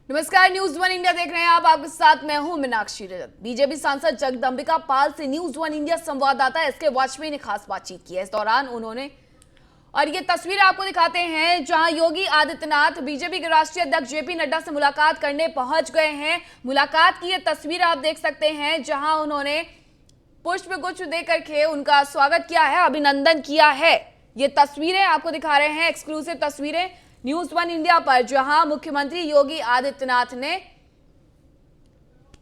नमस्कार, news one India देख रहे हैं आप। आपके साथ मैं हूं मीनाक्षी रजत। बीजेपी सांसद जगदंबिका पाल से न्यूज वन इंडिया संवाददाता एसके वाजपेयी ने खास बातचीत की है। इस दौरान उन्होंने और ये तस्वीरें आपको दिखाते हैं जहां योगी आदित्यनाथ बीजेपी के राष्ट्रीय अध्यक्ष जेपी नड्डा से मुलाकात करने पहुंच गए हैं। मुलाकात की ये तस्वीर आप देख सकते हैं जहां उन्होंने पुष्प गुच्छ देकर के उनका स्वागत किया है, अभिनंदन किया है। ये तस्वीरें आपको दिखा रहे हैं, एक्सक्लूसिव तस्वीरें न्यूज वन इंडिया पर, जहां मुख्यमंत्री योगी आदित्यनाथ ने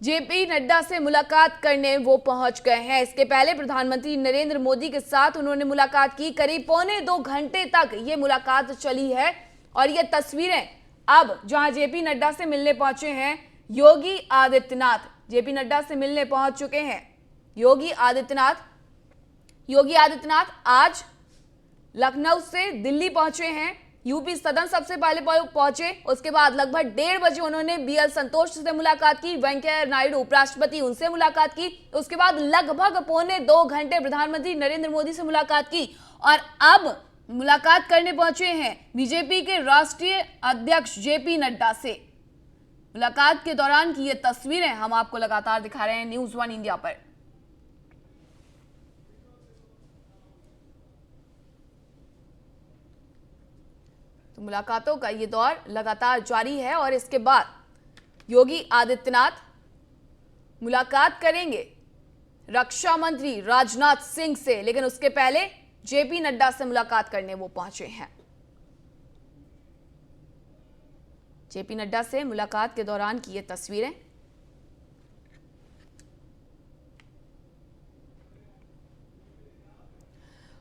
जेपी नड्डा से मुलाकात करने वो पहुंच गए हैं। इसके पहले प्रधानमंत्री नरेंद्र मोदी के साथ उन्होंने मुलाकात की। करीब 1.25 घंटे तक ये मुलाकात चली है और ये तस्वीरें अब जहां जेपी नड्डा से मिलने पहुंचे हैं योगी आदित्यनाथ, जेपी नड्डा से मिलने पहुंच चुके हैं योगी आदित्यनाथ आज लखनऊ से दिल्ली पहुंचे हैं। यूपी सदन सबसे पहले पहुंचे, उसके बाद लगभग 1:30 बजे उन्होंने बीएल संतोष से मुलाकात की। वेंकैया नायडू उपराष्ट्रपति, उनसे मुलाकात की। उसके बाद लगभग 1.25 घंटे प्रधानमंत्री नरेंद्र मोदी से मुलाकात की और अब मुलाकात करने पहुंचे हैं बीजेपी के राष्ट्रीय अध्यक्ष जेपी नड्डा से। मुलाकात के दौरान की ये तस्वीरें हम आपको लगातार दिखा रहे हैं न्यूज वन इंडिया पर। तो मुलाकातों का ये दौर लगातार जारी है और इसके बाद योगी आदित्यनाथ मुलाकात करेंगे रक्षा मंत्री राजनाथ सिंह से, लेकिन उसके पहले जेपी नड्डा से मुलाकात करने वो पहुंचे हैं। जेपी नड्डा से मुलाकात के दौरान की ये तस्वीरें।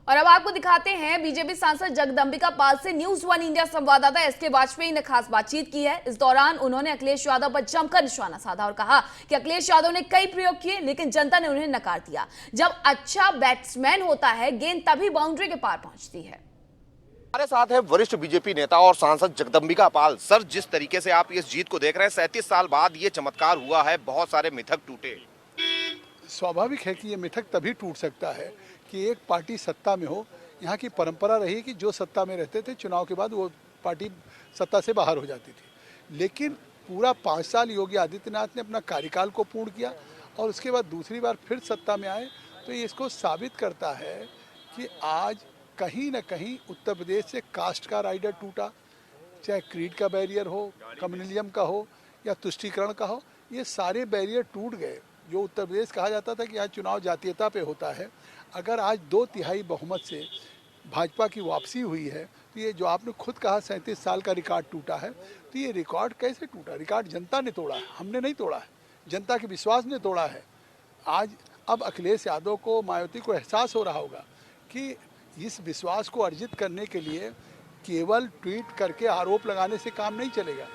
और अब आपको दिखाते हैं बीजेपी सांसद जगदंबिका पाल से न्यूज वन इंडिया संवाददाता एसके वाजपेयी ने खास बातचीत की है। इस दौरान उन्होंने अखिलेश यादव पर जमकर निशाना साधा और कहा कि अखिलेश यादव ने कई प्रयोग किए लेकिन जनता ने उन्हें नकार दिया। जब अच्छा बैट्समैन होता है गेंद तभी बाउंड्री के पार पहुंचती है। हमारे साथ है वरिष्ठ बीजेपी नेता और सांसद जगदंबिका पाल। सर, जिस तरीके से आप इस जीत को देख रहे हैं, 37 साल बाद ये चमत्कार हुआ है, बहुत सारे मिथक टूटे। स्वाभाविक है कि ये मिथक तभी टूट सकता है कि एक पार्टी सत्ता में हो। यहाँ की परंपरा रही कि जो सत्ता में रहते थे चुनाव के बाद वो पार्टी सत्ता से बाहर हो जाती थी। लेकिन पूरा 5 साल योगी आदित्यनाथ ने अपना कार्यकाल को पूर्ण किया और उसके बाद दूसरी बार फिर सत्ता में आए, तो ये इसको साबित करता है कि आज कहीं ना कहीं उत्तर प्रदेश से कास्ट का राइडर टूटा, चाहे क्रीड का बैरियर हो, कम्युनलिज्म का हो या तुष्टीकरण का हो, ये सारे बैरियर टूट गए। जो उत्तर प्रदेश कहा जाता था कि आज चुनाव जातीयता पे होता है, अगर आज 2/3 बहुमत से भाजपा की वापसी हुई है, तो ये जो आपने खुद कहा 37 साल का रिकॉर्ड टूटा है, तो ये रिकॉर्ड कैसे टूटा? रिकॉर्ड जनता ने तोड़ा है, हमने नहीं तोड़ा है, जनता के विश्वास ने तोड़ा है। आज अब अखिलेश यादव को, मायावती को एहसास हो रहा होगा कि इस विश्वास को अर्जित करने के लिए केवल ट्वीट करके आरोप लगाने से काम नहीं चलेगा।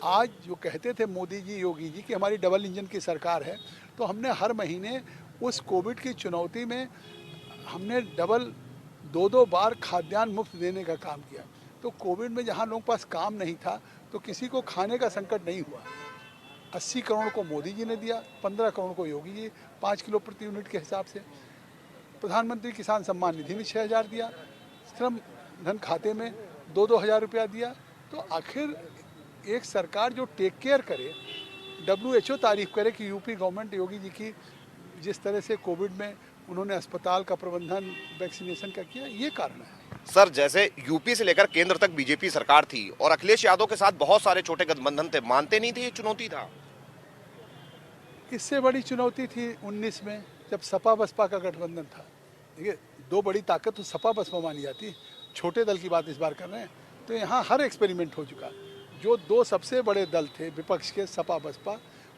आज जो कहते थे मोदी जी, योगी जी कि हमारी डबल इंजन की सरकार है, तो हमने हर महीने उस कोविड की चुनौती में हमने डबल 2-2 बार खाद्यान्न मुफ्त देने का काम किया। तो कोविड में जहां लोगों के पास काम नहीं था तो किसी को खाने का संकट नहीं हुआ। 80 करोड़ को मोदी जी ने दिया, 15 करोड़ को योगी जी, 5 किलो प्रति यूनिट के हिसाब से। प्रधानमंत्री किसान सम्मान निधि में 6,000 दिया, श्रम धन खाते में 2-2 हज़ार रुपया दिया। तो आखिर एक सरकार जो टेक केयर करे, WHO तारीफ करे कि यूपी गवर्नमेंट योगी जी की जिस तरह से कोविड में उन्होंने अस्पताल का प्रबंधन, वैक्सीनेशन का किया, ये कारण है। सर, जैसे यूपी से लेकर केंद्र तक बीजेपी सरकार थी और अखिलेश यादव के साथ बहुत सारे छोटे गठबंधन थे, मानते नहीं थे ये चुनौती था? इससे बड़ी चुनौती थी 19 में जब सपा बसपा का गठबंधन था। देखिए, 2 बड़ी ताकत तो सपा बसपा मानी जाती है, छोटे दल की बात इस बार कर रहे हैं। तो यहाँ हर एक्सपेरिमेंट हो चुका। जो 2 सबसे बड़े दल थे विपक्ष के, सपा बसपा,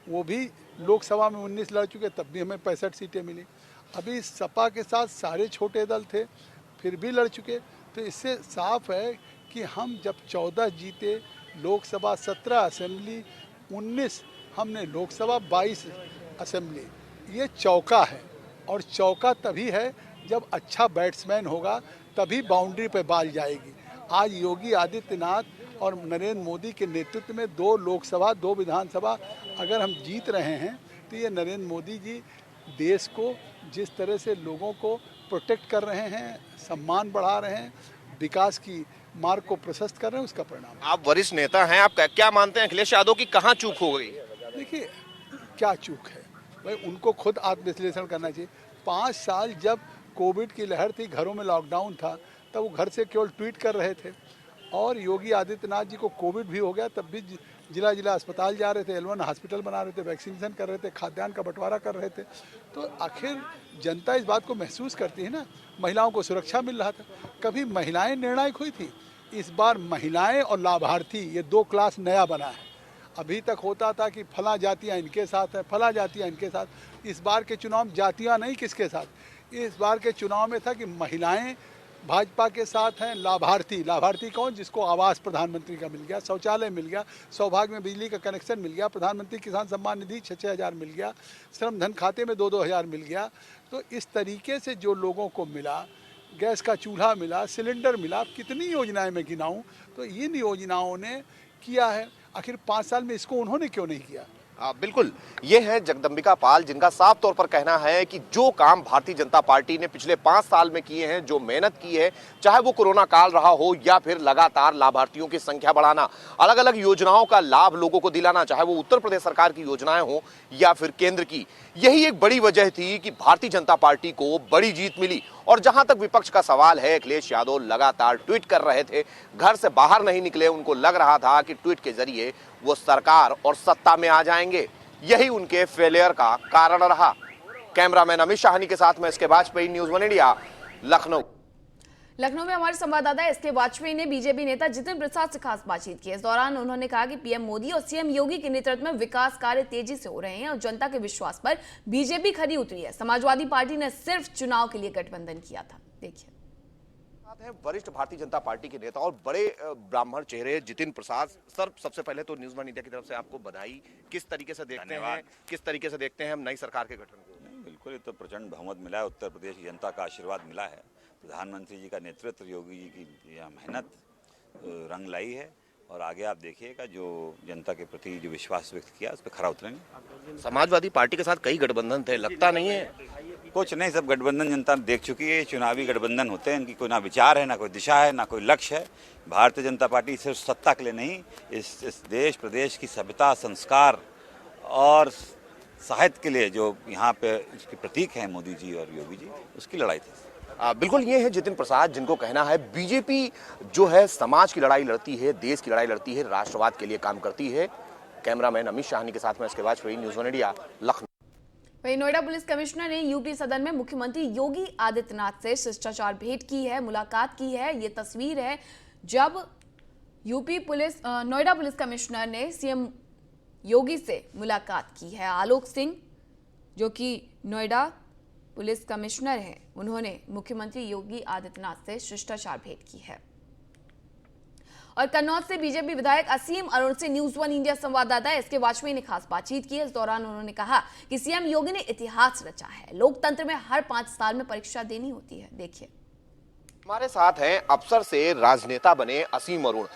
वो भी लोकसभा में 19 लड़ चुके, तब भी हमें 65 सीटें मिली। अभी सपा के साथ सारे छोटे दल थे, फिर भी लड़ चुके। तो इससे साफ है कि हम जब 14 जीते, लोकसभा 17 असेंबली, 19 हमने लोकसभा, 22 असेंबली, ये चौका है। और चौका तभी है जब अच्छा बैट्समैन होगा, तभी बाउंड्री पे बॉल जाएगी। आज योगी आदित्यनाथ और नरेंद्र मोदी के नेतृत्व में 2 लोकसभा, 2 विधानसभा अगर हम जीत रहे हैं, तो ये नरेंद्र मोदी जी देश को जिस तरह से लोगों को प्रोटेक्ट कर रहे हैं, सम्मान बढ़ा रहे हैं, विकास की मार्ग को प्रशस्त कर रहे हैं, उसका परिणाम है। आप वरिष्ठ नेता हैं, आप क्या मानते हैं अखिलेश यादव की कहाँ चूक हो गई? देखिए क्या चूक है भाई, उनको खुद आत्मविश्लेषण करना चाहिए। 5 साल जब कोविड की लहर थी, घरों में लॉकडाउन था, तब वो घर से केवल ट्वीट कर रहे थे। और योगी आदित्यनाथ जी को कोविड भी हो गया, तब भी जिला जिला अस्पताल जा रहे थे, L1 हॉस्पिटल बना रहे थे, वैक्सीनेशन कर रहे थे, खाद्यान्न का बंटवारा कर रहे थे। तो आखिर जनता इस बात को महसूस करती है ना, महिलाओं को सुरक्षा मिल रहा था। कभी महिलाएं निर्णायक हुई थी, इस बार महिलाएं और लाभार्थी ये 2 क्लास नया बना है। अभी तक होता था कि फला जातियाँ इनके साथ है, फला जातियाँ इनके साथ। इस बार के चुनाव में जातियाँ नहीं किसके साथ, इस बार के चुनाव में था कि महिलाएं भाजपा के साथ हैं। लाभार्थी कौन? जिसको आवास प्रधानमंत्री का मिल गया, शौचालय मिल गया, सौभाग्य में बिजली का कनेक्शन मिल गया, प्रधानमंत्री किसान सम्मान निधि 6-6 हज़ार मिल गया, श्रम धन खाते में 2-2 हज़ार मिल गया। तो इस तरीके से जो लोगों को मिला, गैस का चूल्हा मिला, सिलेंडर मिला, कितनी योजनाएं मैं गिनाऊं, तो इन योजनाओं ने किया है। आखिर 5 साल में इसको उन्होंने क्यों नहीं किया? बिल्कुल, ये है जगदम्बिका पाल, जिनका साफ तौर पर कहना है कि जो काम भारतीय जनता पार्टी ने पिछले 5 साल में किए हैं, जो मेहनत की है, चाहे वो कोरोना काल रहा हो या फिर लगातार लाभार्थियों की संख्या बढ़ाना, अलग अलग योजनाओं का लाभ लोगों को दिलाना, चाहे वो उत्तर प्रदेश सरकार की योजनाएं हो या फिर केंद्र की, यही एक बड़ी वजह थी कि भारतीय जनता पार्टी को बड़ी जीत मिली। और जहां तक विपक्ष का सवाल है, अखिलेश यादव लगातार ट्वीट कर रहे थे, घर से बाहर नहीं निकले, उनको लग रहा था कि ट्वीट के जरिए वो सरकार और सत्ता में आ जाएंगे, यही उनके फेलियर का कारण रहा। कैमरामैन अमित शाहनी के साथ में इसके वाजपेयी, न्यूज़ 1 इंडिया, लखनऊ। लखनऊ में हमारे संवाददाता एसके वाजपेयी ने बीजेपी नेता जितिन प्रसाद से खास बातचीत की। इस दौरान उन्होंने कहा कि पीएम मोदी और सीएम योगी के नेतृत्व में विकास कार्य तेजी से हो रहे हैं और जनता के विश्वास पर बीजेपी खरी उतरी है। समाजवादी पार्टी ने सिर्फ चुनाव के लिए गठबंधन किया था। देखिए, है वरिष्ठ भारतीय जनता पार्टी के नेता और बड़े ब्राह्मण चेहरे जितिन प्रसाद। सर, सबसे पहले तो न्यूज़ 1 इंडिया की तरफ से आपको बधाई। किस तरीके से देखते हैं, किस तरीके से देखते हैं हम नई सरकार के गठन को? नहीं, बिल्कुल, ये तो प्रचंड बहुमत मिला है, उत्तर प्रदेश की जनता का आशीर्वाद मिला है, प्रधानमंत्री जी का नेतृत्व, योगी जी की मेहनत रंग लाई है और आगे आप देखिएगा जो जनता के प्रति जो विश्वास व्यक्त किया उस पर खरा उतरेंगे। समाजवादी पार्टी के साथ कई गठबंधन थे, लगता नहीं है? कुछ नहीं, सब गठबंधन जनता देख चुकी है। चुनावी गठबंधन होते हैं, इनकी कोई ना विचार है, ना कोई दिशा है, ना कोई लक्ष्य है। भारतीय जनता पार्टी सिर्फ सत्ता के लिए नहीं, इस देश प्रदेश की सभ्यता, संस्कार और साहित्य के लिए जो यहाँ पे इसके प्रतीक हैं मोदी जी और योगी जी, उसकी लड़ाई थी। बिल्कुल, ये है जितिन प्रसाद, जिनको कहना है बीजेपी जो है समाज की लड़ाई लड़ती है, देश की लड़ाई लड़ती है, राष्ट्रवाद के लिए काम करती है। कैमरामैन अमित शाहनी के साथ में इसके वाजपेयी, न्यूज़ 1 इंडिया, लखनऊ। वहीं नोएडा पुलिस कमिश्नर ने यूपी सदन में मुख्यमंत्री योगी आदित्यनाथ से शिष्टाचार भेंट की है, मुलाकात की है। ये तस्वीर है जब नोएडा पुलिस कमिश्नर ने सीएम योगी से मुलाकात की है। आलोक सिंह, जो कि नोएडा पुलिस कमिश्नर हैं, उन्होंने मुख्यमंत्री योगी आदित्यनाथ से शिष्टाचार भेंट की है। और कन्नौज से बीजेपी विधायक असीम अरुण से न्यूज़ 1 इंडिया संवाददाता एसके वाजपेयी ने खास बातचीत की। इस दौरान उन्होंने कहा कि सीएम योगी ने इतिहास रचा है, लोकतंत्र में हर 5 साल में परीक्षा देनी होती है। देखिए, हमारे साथ हैं अफसर से राजनेता बने असीम अरुण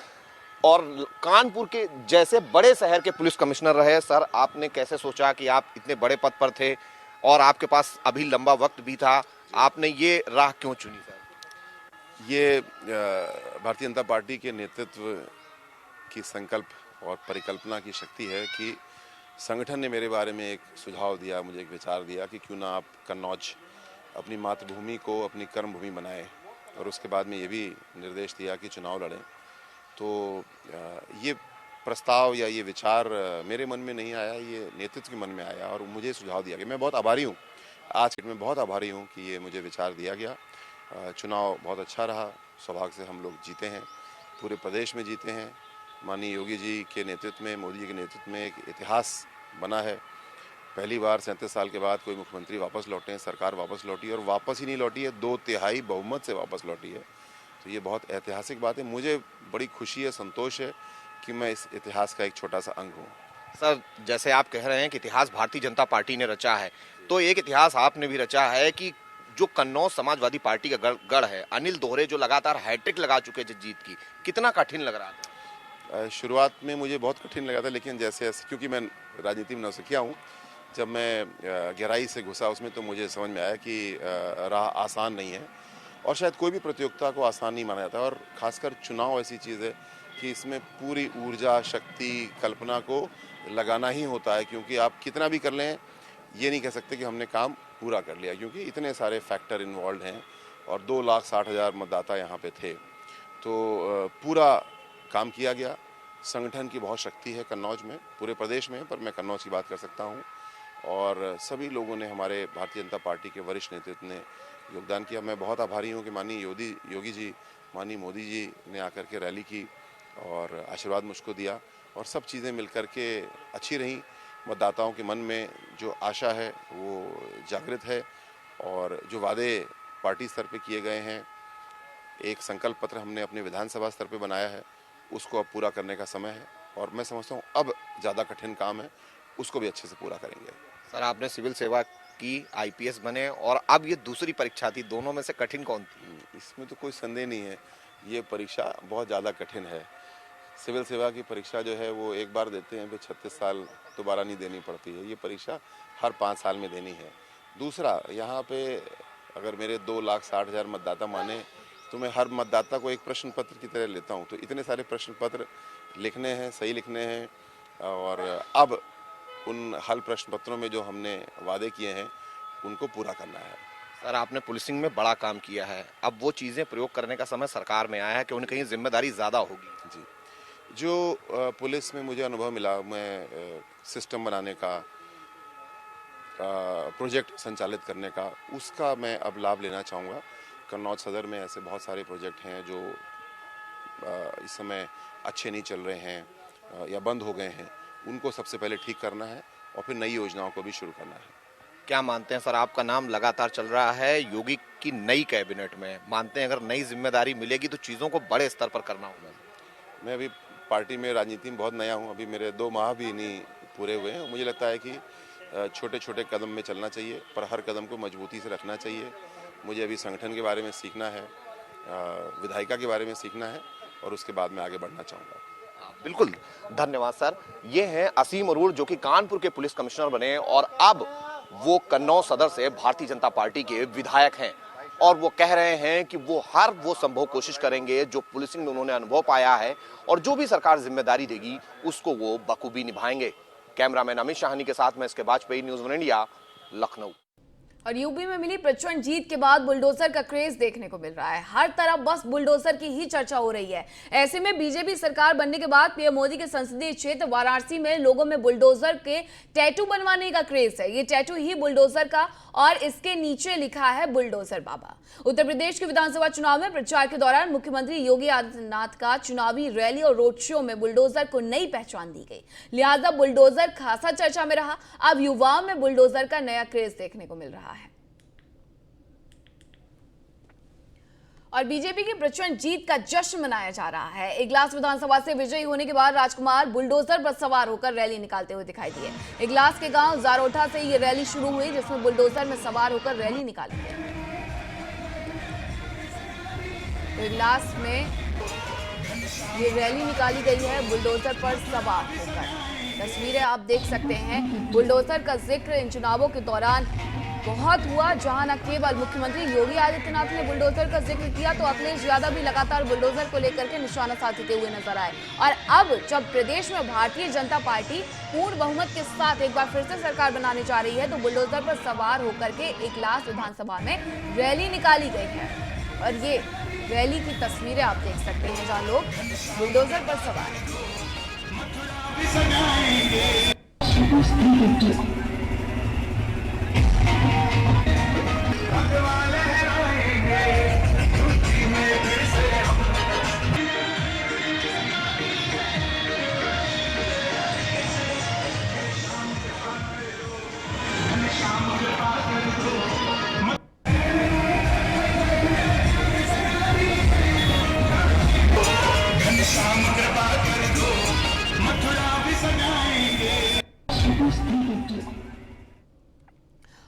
और कानपुर के जैसे बड़े शहर के पुलिस कमिश्नर रहे। सर, आपने कैसे सोचा कि आप इतने बड़े पद पर थे और आपके पास अभी लंबा वक्त भी था, आपने ये राह क्यों चुनी? सर, ये भारतीय जनता पार्टी के नेतृत्व की संकल्प और परिकल्पना की शक्ति है कि संगठन ने मेरे बारे में एक सुझाव दिया, मुझे एक विचार दिया कि क्यों ना आप कन्नौज अपनी मातृभूमि को अपनी कर्मभूमि बनाएं, और उसके बाद में ये भी निर्देश दिया कि चुनाव लड़ें। तो ये प्रस्ताव या ये विचार मेरे मन में नहीं आया, ये नेतृत्व के मन में आया और मुझे सुझाव दिया गया। मैं बहुत आभारी हूँ, आज मैं बहुत आभारी हूँ कि ये मुझे विचार दिया गया। चुनाव बहुत अच्छा रहा, सौभाग्य से हम लोग जीते हैं, पूरे प्रदेश में जीते हैं। माननीय योगी जी के नेतृत्व में, मोदी जी के नेतृत्व में एक इतिहास बना है। पहली बार 37 साल के बाद कोई मुख्यमंत्री वापस लौटे हैं, सरकार वापस लौटी और वापस ही नहीं लौटी है, 2/3 बहुमत से वापस लौटी है। तो ये बहुत ऐतिहासिक बात है। मुझे बड़ी खुशी है, संतोष है कि मैं इस इतिहास का एक छोटा सा अंग हूँ। सर, जैसे आप कह रहे हैं कि इतिहास भारतीय जनता पार्टी ने रचा है, तो एक इतिहास आपने भी रचा है कि जो कन्नौज समाजवादी पार्टी का गढ़ है, अनिल दोहरे जो लगातार हैट्रिक लगा चुके हैं जीत की, कितना कठिन लग रहा था? शुरुआत में मुझे बहुत कठिन लगा था, लेकिन जैसे क्योंकि मैं राजनीति में नौसिखिया हूँ, जब मैं गहराई से घुसा उसमें तो मुझे समझ में आया कि राह आसान नहीं है और शायद कोई भी प्रतियोगिता को आसान नहीं माना जाता है, और खासकर चुनाव ऐसी चीज़ है कि इसमें पूरी ऊर्जा, शक्ति, कल्पना को लगाना ही होता है, क्योंकि आप कितना भी कर लें ये नहीं कह सकते कि हमने काम पूरा कर लिया, क्योंकि इतने सारे फैक्टर इन्वॉल्व हैं और 2,60,000 मतदाता यहाँ पे थे। तो पूरा काम किया गया। संगठन की बहुत शक्ति है कन्नौज में, पूरे प्रदेश में, पर मैं कन्नौज की बात कर सकता हूँ। और सभी लोगों ने, हमारे भारतीय जनता पार्टी के वरिष्ठ नेतृत्व ने योगदान किया। मैं बहुत आभारी हूँ कि माननीय योगी जी, माननीय मोदी जी ने आकर के रैली की और आशीर्वाद मुझको दिया, और सब चीज़ें मिलकर के अच्छी रहीं। मतदाताओं के मन में जो आशा है वो जागृत है, और जो वादे पार्टी स्तर पे किए गए हैं, एक संकल्प पत्र हमने अपने विधानसभा स्तर पे बनाया है, उसको अब पूरा करने का समय है। और मैं समझता हूँ अब ज़्यादा कठिन काम है, उसको भी अच्छे से पूरा करेंगे। सर, आपने सिविल सेवा की, आईपीएस बने, और अब ये दूसरी परीक्षा थी, दोनों में से कठिन कौन थी? इसमें तो कोई संदेह नहीं है, ये परीक्षा बहुत ज़्यादा कठिन है। सिविल सेवा की परीक्षा जो है वो एक बार देते हैं, फिर 36 साल दोबारा नहीं देनी पड़ती है। ये परीक्षा हर 5 साल में देनी है। दूसरा, यहाँ पे अगर मेरे 2,60,000 मतदाता माने तो मैं हर मतदाता को एक प्रश्न पत्र की तरह लेता हूँ। तो इतने सारे प्रश्न पत्र लिखने हैं, सही लिखने हैं, और अब उन हल प्रश्न पत्रों में जो हमने वादे किए हैं उनको पूरा करना है। सर, आपने पुलिसिंग में बड़ा काम किया है, अब वो चीज़ें प्रयोग करने का समय सरकार में आया है कि उनकी जिम्मेदारी ज़्यादा होगी। जी, जो पुलिस में मुझे अनुभव मिला, मैं सिस्टम बनाने का, प्रोजेक्ट संचालित करने का, उसका मैं अब लाभ लेना चाहूँगा। कन्नौज सदर में ऐसे बहुत सारे प्रोजेक्ट हैं जो इस समय अच्छे नहीं चल रहे हैं या बंद हो गए हैं, उनको सबसे पहले ठीक करना है और फिर नई योजनाओं को भी शुरू करना है। क्या मानते हैं सर, आपका नाम लगातार चल रहा है योगी की नई कैबिनेट में, मानते हैं अगर नई जिम्मेदारी मिलेगी तो चीज़ों को बड़े स्तर पर करना होगा? मैं अभी पार्टी में, राजनीति में बहुत नया हूँ, अभी मेरे 2 माह भी नहीं पूरे हुए हैं। मुझे लगता है कि छोटे छोटे कदम में चलना चाहिए, पर हर कदम को मजबूती से रखना चाहिए। मुझे अभी संगठन के बारे में सीखना है, विधायिका के बारे में सीखना है, और उसके बाद मैं आगे बढ़ना चाहूँगा। बिल्कुल, धन्यवाद सर। ये हैं असीम अरोड़, जो कि कानपुर के पुलिस कमिश्नर बने और अब वो कन्नौज सदर से भारतीय जनता पार्टी के विधायक हैं, और वो कह रहे हैं कि वो हर वो संभव कोशिश करेंगे जो पुलिसिंग में उन्होंने अनुभव पाया है, और जो भी सरकार जिम्मेदारी देगी उसको वो बखूबी निभाएंगे। कैमरामैन अमित शाहनी के साथ में इसके वाजपेयी, न्यूज़ 1 इंडिया, लखनऊ। और यूपी में मिली प्रचंड जीत के बाद बुलडोजर का क्रेज देखने को मिल रहा है। हर तरफ बस बुलडोजर की ही चर्चा हो रही है। ऐसे में बीजेपी सरकार बनने के बाद पीएम मोदी के संसदीय क्षेत्र वाराणसी में लोगों में बुलडोजर के टैटू बनवाने का क्रेज है। ये टैटू ही बुलडोजर का, और इसके नीचे लिखा है बुलडोजर बाबा। उत्तर प्रदेश के विधानसभा चुनाव में प्रचार के दौरान मुख्यमंत्री योगी आदित्यनाथ का चुनावी रैली और रोड शो में बुलडोजर को नई पहचान दी गई, लिहाजा बुलडोजर खासा चर्चा में रहा। अब युवाओं में बुलडोजर का नया क्रेज देखने को मिल रहा है। और बीजेपी की प्रचंड जीत का जश्न मनाया जा रहा है। इगलास विधानसभा से विजयी होने के बाद राजकुमार बुलडोजर पर सवार होकर रैली निकालते हुए दिखाई दिए। इगलास के गांव जारोठा से ये रैली शुरू हुई, जिसमें बुलडोजर में सवार होकर रैली निकाली गई। तो इगलास में ये रैली निकाली गई है बुलडोजर पर सवार होकर। तस्वीरें आप देख सकते हैं। बुलडोजर का जिक्र इन चुनावों के दौरान बहुत हुआ, जहां न केवल मुख्यमंत्री योगी आदित्यनाथ ने बुलडोजर का जिक्र किया, तो अखिलेश यादव भी लगातार बुलडोजर को लेकर के निशाना साधते हुए नजर आए। और अब जब प्रदेश में भारतीय जनता पार्टी पूर्ण बहुमत के साथ एक बार फिर से सरकार बनाने जा रही है, तो बुलडोजर पर सवार होकर के इगलास विधानसभा में रैली निकाली गई है। और ये रैली की तस्वीरें आप देख सकते हैं, जहां लोग बुलडोजर पर सवार हैं।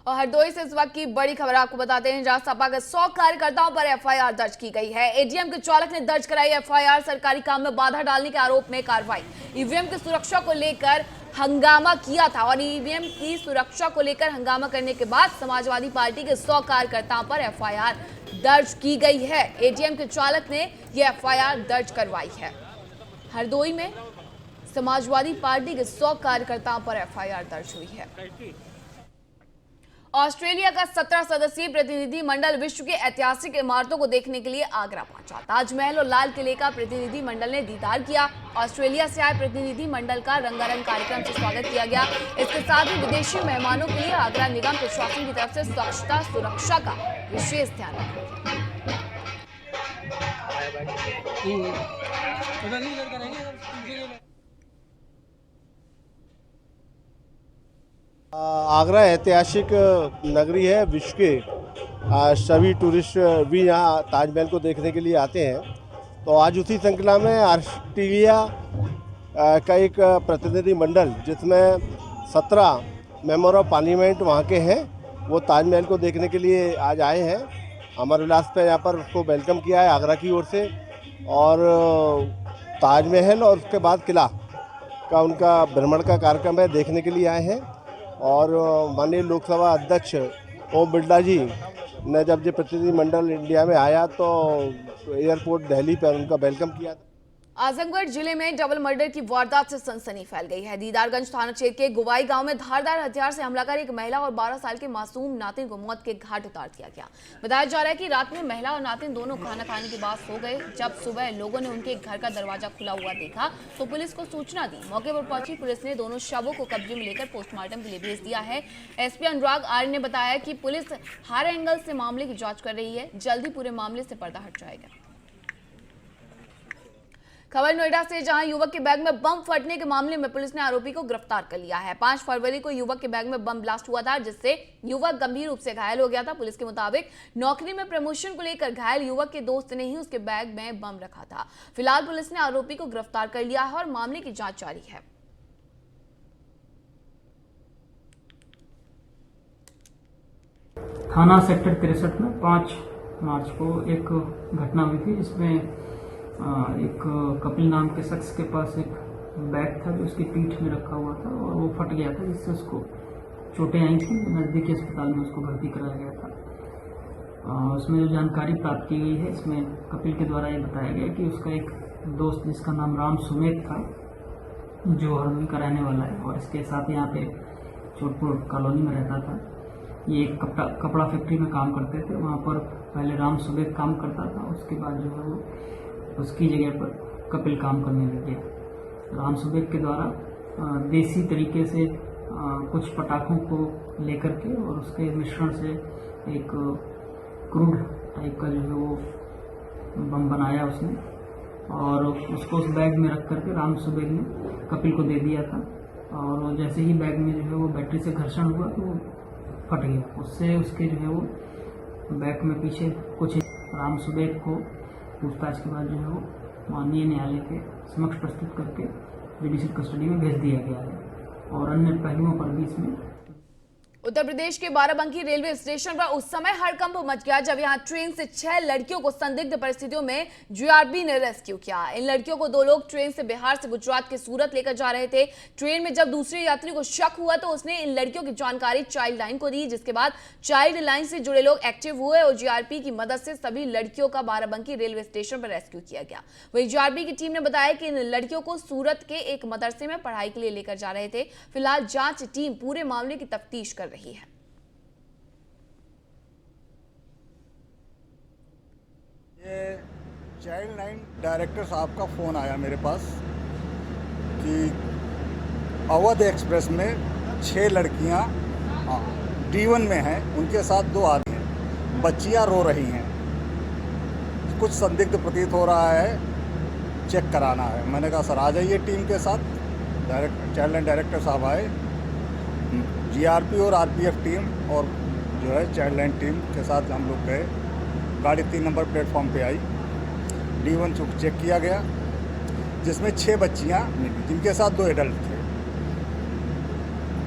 और हरदोई से इस वक्त की बड़ी खबर आपको बताते हैं, जहां सपा के 100 कार्यकर्ताओं पर एफआईआर दर्ज की गई है। एडीएम के चालक ने दर्ज कराई एफआईआर। सरकारी काम में बाधा डालने के आरोप में कार्रवाई। ईवीएम की सुरक्षा को लेकर हंगामा किया था, और ईवीएम की सुरक्षा को लेकर हंगामा करने के बाद समाजवादी पार्टी के 100 कार्यकर्ताओं पर एफआईआर दर्ज की गई है। एटीएम के चालक ने यह एफआईआर दर्ज करवाई है। हरदोई में समाजवादी पार्टी के 100 कार्यकर्ताओं पर एफआईआर दर्ज हुई है। ऑस्ट्रेलिया का 17 सदस्यीय प्रतिनिधि मंडल विश्व की ऐतिहासिक इमारतों को देखने के लिए आगरा पहुंचा। ताजमहल और लाल किले का प्रतिनिधि मंडल ने दीदार किया। ऑस्ट्रेलिया से आए प्रतिनिधि मंडल का रंगारंग कार्यक्रम से स्वागत किया गया। इसके साथ ही विदेशी मेहमानों के लिए आगरा निगम प्रशासन की तरफ से स्वच्छता सुरक्षा का विशेष ध्यान रखा गया। आगरा ऐतिहासिक नगरी है। विश्व के सभी टूरिस्ट भी यहाँ ताजमहल को देखने के लिए आते हैं। तो आज उसी श्रृंखला में ऑस्ट्रेलिया का एक प्रतिनिधि मंडल जिसमें 17 मेंबर ऑफ पार्लियामेंट वहाँ के हैं, वो ताजमहल को देखने के लिए आज आए हैं। अमर विलास पे यहाँ पर उसको वेलकम किया है आगरा की ओर से। और ताजमहल और उसके बाद किला का उनका भ्रमण का कार्यक्रम है, देखने के लिए आए हैं। और माननीय लोकसभा अध्यक्ष ओम बिरला जी ने जब ये प्रतिनिधि मंडल इंडिया में आया तो एयरपोर्ट दिल्ली पर उनका वेलकम किया था। आजमगढ़ जिले में डबल मर्डर की वारदात से सनसनी फैल गई है। दीदारगंज थाना क्षेत्र के गुवाई गांव में धारदार हथियार से हमला कर एक महिला और 12 साल के मासूम नातिन को मौत के घाट उतार दिया गया। बताया जा रहा है कि रात में महिला और नातिन दोनों खाना खाने के बाद सो गए। जब सुबह लोगों ने उनके घर का दरवाजा खुला हुआ देखा तो पुलिस को सूचना दी। मौके पर पहुंची पुलिस ने दोनों शवों को कब्जे में लेकर पोस्टमार्टम के लिए भेज दिया है। एसपी अनुराग आर्य ने बताया कि पुलिस हर एंगल से मामले की जाँच कर रही है। जल्द ही पूरे मामले से पर्दा हट जाएगा। खबर नोएडा से, जहां युवक के बैग में बम फटने के मामले में पुलिस ने आरोपी को गिरफ्तार कर लिया है। 5 फरवरी को युवक के बैग में बम ब्लास्ट हुआ था, जिससे युवक गंभीर रूप से घायल हो गया था। पुलिस के मुताबिक नौकरी में प्रमोशन को लेकर घायल युवक के दोस्त ने ही उसके बैग में बम रखा था। फिलहाल पुलिस ने आरोपी को गिरफ्तार कर लिया है और मामले की जांच जारी है। थाना सेक्टर 63 में 5 मार्च को एक घटना हुई थी, जिसमें एक कपिल नाम के शख्स के पास एक बैग था जो उसकी पीठ में रखा हुआ था और वो फट गया था, जिससे उसको चोटें आई थी। नज़दीकी अस्पताल में उसको भर्ती कराया गया था। उसमें जो जानकारी प्राप्त की गई है, इसमें कपिल के द्वारा ये बताया गया कि उसका एक दोस्त जिसका नाम राम सुमेत था, जो हरदोई का रहने वाला है और इसके साथ यहाँ पे चोटपुर कॉलोनी में रहता था। ये एक कपड़ा फैक्ट्री में काम करते थे। वहाँ पर पहले राम सुमेत काम करता था, उसके बाद जो है वो उसकी जगह पर कपिल काम करने लग गया। राम सुबेक के द्वारा देसी तरीके से कुछ पटाखों को लेकर के और उसके मिश्रण से एक क्रूड टाइप का जो है वो बम बनाया उसने और उसको उस बैग में रख करके राम सुबेक ने कपिल को दे दिया था। और जैसे ही बैग में जो है वो बैटरी से घर्षण हुआ तो वो फट गया। उससे उसके जो है वो बैग में पीछे कुछ राम सुबेक को पूछताछ के बाद जो है वो माननीय न्यायालय के समक्ष प्रस्तुत करके जुडिशियल कस्टडी में भेज दिया गया है और अन्य पहलुओं पर भी इसमें। उत्तर प्रदेश के बाराबंकी रेलवे स्टेशन पर उस समय हड़कंप मच गया जब यहां ट्रेन से 6 लड़कियों को संदिग्ध परिस्थितियों में जीआरपी ने रेस्क्यू किया। इन लड़कियों को 2 लोग ट्रेन से बिहार से गुजरात के सूरत लेकर जा रहे थे। ट्रेन में जब दूसरे यात्री को शक हुआ तो उसने इन लड़कियों की जानकारी चाइल्ड लाइन को दी, जिसके बाद चाइल्ड लाइन से जुड़े लोग एक्टिव हुए और जीआरपी की मदद से सभी लड़कियों का बाराबंकी रेलवे स्टेशन पर रेस्क्यू किया गया। वहीं जीआरपी की टीम ने बताया कि इन लड़कियों को सूरत के एक मदरसे में पढ़ाई के लिए लेकर जा रहे थे। फिलहाल जांच टीम पूरे मामले की तफ्तीश कर रही है। ये चाइल्ड लाइन डायरेक्टर साहब का फ़ोन आया मेरे पास कि अवध एक्सप्रेस में 6 लड़कियां D1 में हैं, उनके साथ 2 आदमी हैं, बच्चियां रो रही हैं, कुछ संदिग्ध प्रतीत हो रहा है, चेक कराना है। मैंने कहा सर आ जाइए टीम के साथ। चाइल्ड लाइन डायरेक्टर साहब आए, GRP और RPF टीम और जो है चाइल्ड लाइन टीम के साथ हम लोग गए। गाड़ी 3 नंबर प्लेटफॉर्म पे आई, D1 चेक किया गया, जिसमें 6 बच्चियां मिली, जिनके साथ 2 एडल्ट थे।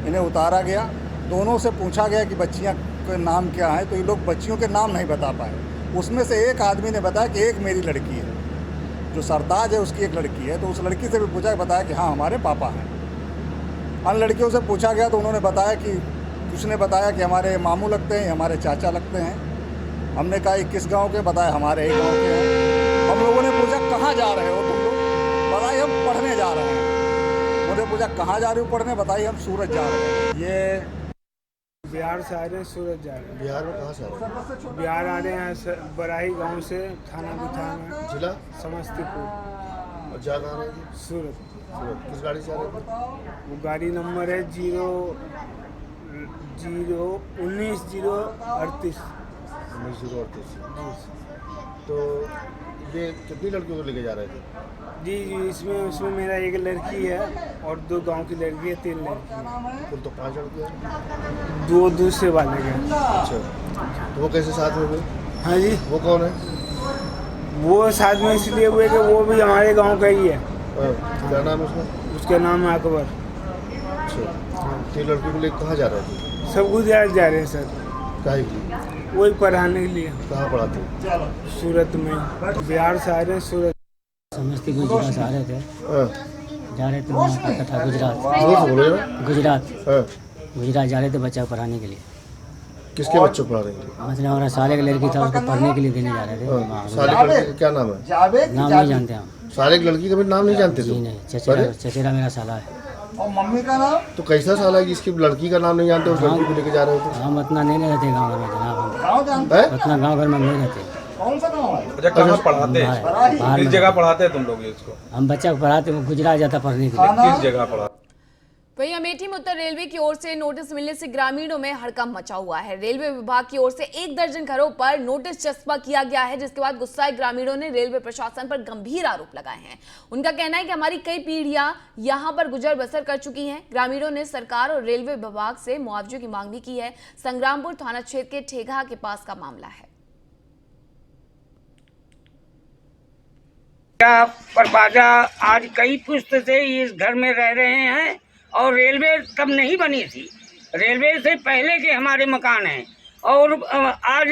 इन्हें उतारा गया, दोनों से पूछा गया कि बच्चियां के नाम क्या है, तो ये लोग बच्चियों के नाम नहीं बता पाए। उसमें से एक आदमी ने बताया कि एक मेरी लड़की है, जो सरताज है उसकी एक लड़की है। तो उस लड़की से भी पूछा, बताया कि हाँ हमारे पापा हैं। अन्य लड़कियों से पूछा गया तो उन्होंने बताया कि कुछ ने बताया कि हमारे मामू लगते हैं, हमारे चाचा लगते हैं। हमने कहा 21 गांव के, बताए हमारे ही गांव के हैं। हम लोगों ने पूछा कहाँ जा रहे हो तुम लोग, बताइए हम पढ़ने जा रहे हैं। मुझे पूछा कहाँ जा रहे हो पढ़ने, बताइए हम सूरत जा रहे हैं। ये बिहार से आ रहे हैं, सूरत जा रहे हैं। बिहार में कहाँ से आ रहे हैं? बिहार आ रहे हैं बराही गांव से, थाना बिथान में, जिला समस्तीपुर, और जा कहाँ रहे थे? सूरत। सूरत। किस गाड़ी से आ रहे थे? वो गाड़ी नंबर है 19-038। 1938। तो ये कितनी लड़कियों को लेके जा रहे थे? जी इसमें मेरा एक लड़की है और 2 गांव की लड़की है, 3 लड़की है। कुल तो 5 लड़कियाँ हैं। 2 दूसरे वाले के। अच्छा, तो वो कैसे साथ में हुए? हाँ जी, वो कौन है? वो साथ में इसलिए हुए कि वो भी हमारे गांव का ही है। क्या नाम है उसका? उसका नाम है अकबर। अच्छा, 3 लड़कियों को लेकर कहाँ जा रहे थे? सब गुजरात जा रहे हैं सर। काहे की? वही पढ़ाने के लिए। कहाँ पढ़ाते हैं? सूरत में। बिहार से आ रहे हैं, सूरत। समस्तीपुर जिला से आ रहे थे, जा रहे थे वहाँ का था गुजरात। गुजरात जा रहे थे बच्चा पढ़ाने के लिए। किसके बच्चों पढ़ा रहे हैं? मतलब हमारा साले का लड़की था, उसको पढ़ने के लिए देने जा रहे थे। साले की लड़की का क्या नाम है? नाम नहीं जानते हम। साले की लड़की का भी नाम नहीं जानते? जी नहीं, चचेरा मेरा साला है। और मम्मी का नाम? तो कैसा साला है कि इसकी लड़की का नाम नहीं जानते, उस लड़की को लेके जा रहे हो? हम उतना नहीं रहते गाँव घर में जनाब, हम उतना गाँव घर में नहीं रहते। कौन सा गाँव है? अच्छा, कहाँ पढ़ाते हैं? किस जगह पढ़ाते हैं तुम लोग इसको? हम बच्चा को पढ़ाते, वो गुजरात जाता पढ़ने के लिए। किस जगह पढ़ाते? वहीं अमेठी में उत्तर रेलवे की ओर से नोटिस मिलने से ग्रामीणों में हड़कंप मचा हुआ है। रेलवे विभाग की ओर से 1 दर्जन घरों पर नोटिस चस्पा किया गया है, जिसके बाद गुस्साए ग्रामीणों ने रेलवे प्रशासन पर गंभीर आरोप लगाए हैं। उनका कहना है कि हमारी कई पीढ़ियां यहां पर गुजर बसर कर चुकी हैं। ग्रामीणों ने सरकार और रेलवे विभाग से मुआवजे की मांग भी की है। संग्रामपुर थाना क्षेत्र के ठेगा के पास का मामला है। परबाजा आज कई पुश्त से इस घर में रह रहे हैं और रेलवे तब नहीं बनी थी। रेलवे से पहले के हमारे मकान हैं और आज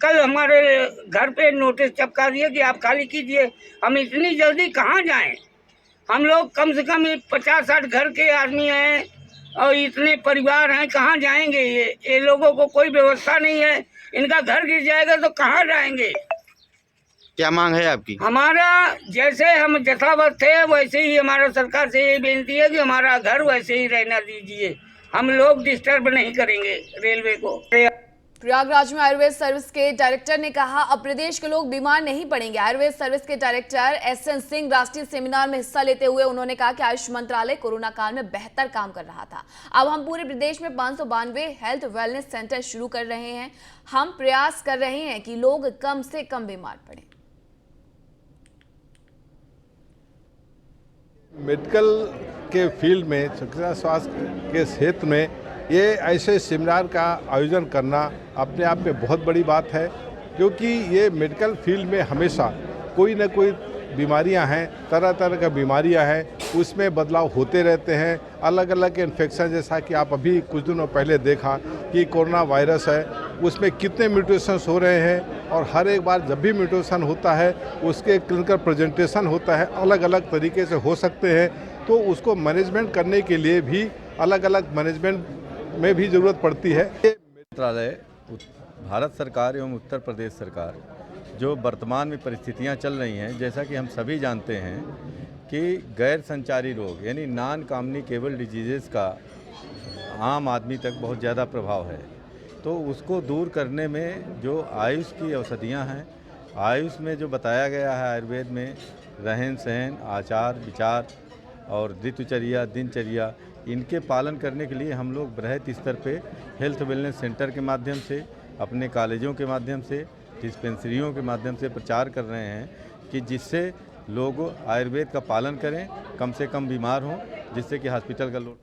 कल हमारे घर पे नोटिस चिपका दिया कि आप खाली कीजिए। हम इतनी जल्दी कहाँ जाएं? हम लोग कम से कम 50-60 घर के आदमी हैं और इतने परिवार हैं, कहाँ जाएंगे? ये लोगों को कोई व्यवस्था नहीं है। इनका घर गिर जाएगा तो कहाँ जाएंगे? क्या मांग है आपकी? हमारा जैसे हम यथावत थे वैसे ही हमारा सरकार से ये बेनती है कि हमारा घर वैसे ही रहना दीजिए। हम लोग डिस्टर्ब नहीं करेंगे रेलवे को। प्रयागराज में आयुर्वेद सर्विस के डायरेक्टर ने कहा, अब प्रदेश के लोग बीमार नहीं पड़ेंगे। आयुर्वेद सर्विस के डायरेक्टर SN सिंह राष्ट्रीय सेमिनार में हिस्सा लेते हुए उन्होंने कहा कि आयुष मंत्रालय कोरोना काल में बेहतर काम कर रहा था। अब हम पूरे प्रदेश में 592 हेल्थ वेलनेस सेंटर शुरू कर रहे हैं। हम प्रयास कर रहे हैं कि लोग कम से कम बीमार पड़े। मेडिकल के फील्ड में, चिकित्सा स्वास्थ्य के क्षेत्र में ये ऐसे सेमिनार का आयोजन करना अपने आप में बहुत बड़ी बात है, क्योंकि ये मेडिकल फील्ड में हमेशा कोई न कोई बीमारियां हैं, तरह तरह की बीमारियां हैं, उसमें बदलाव होते रहते हैं। अलग अलग इन्फेक्शन, जैसा कि आप अभी कुछ दिनों पहले देखा कि कोरोना वायरस है, उसमें कितने म्यूटेशंस हो रहे हैं और हर एक बार जब भी म्यूटेशन होता है उसके क्लिनिकल प्रेजेंटेशन होता है, अलग अलग तरीके से हो सकते हैं। तो उसको मैनेजमेंट करने के लिए भी अलग अलग मैनेजमेंट में भी ज़रूरत पड़ती है। मंत्रालय, भारत सरकार एवं उत्तर प्रदेश सरकार जो वर्तमान में परिस्थितियां चल रही हैं, जैसा कि हम सभी जानते हैं कि गैर संचारी रोग यानी नॉन कम्युनिकेबल डिजीज़ का आम आदमी तक बहुत ज़्यादा प्रभाव है। तो उसको दूर करने में जो आयुष की औषधियां हैं, आयुष में जो बताया गया है आयुर्वेद में रहन सहन, आचार विचार और ऋतुचर्या, दिनचर्या, इनके पालन करने के लिए हम लोग बृहद स्तर पे हेल्थ वेलनेस सेंटर के माध्यम से, अपने कॉलेजों के माध्यम से, डिस्पेंसरियों के माध्यम से प्रचार कर रहे हैं कि जिससे लोग आयुर्वेद का पालन करें, कम से कम बीमार हों, जिससे कि हॉस्पिटल का लोड